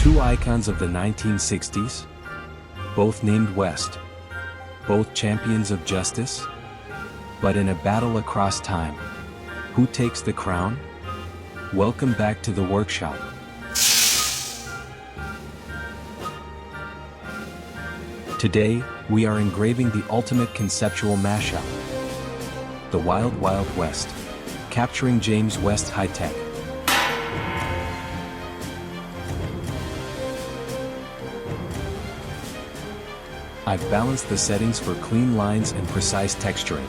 Two icons of the 1960s, both named West, both champions of justice, but in a battle across time, who takes the crown? Welcome back to the workshop. Today, we are engraving the ultimate conceptual mashup, the Wild Wild West, capturing James West's high-tech. I've balanced the settings for clean lines and precise texturing.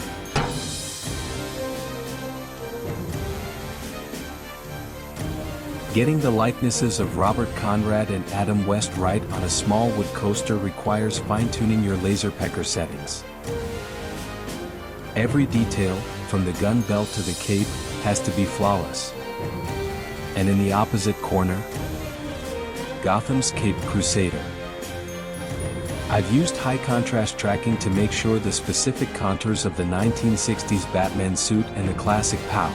Getting the likenesses of Robert Conrad and Adam West right on a small wood coaster requires fine-tuning your laser pecker settings. Every detail, from the gun belt to the cape, has to be flawless. And in the opposite corner, Gotham's Cape Crusader. I've used high-contrast tracking to make sure the specific contours of the 1960s Batman suit and the classic POW.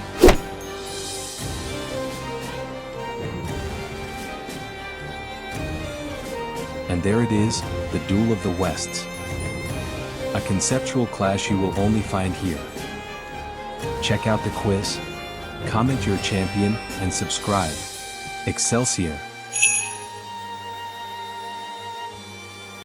And there it is, the Duel of the Wests. A conceptual clash you will only find here. Check out the quiz, comment your champion, and subscribe. Excelsior!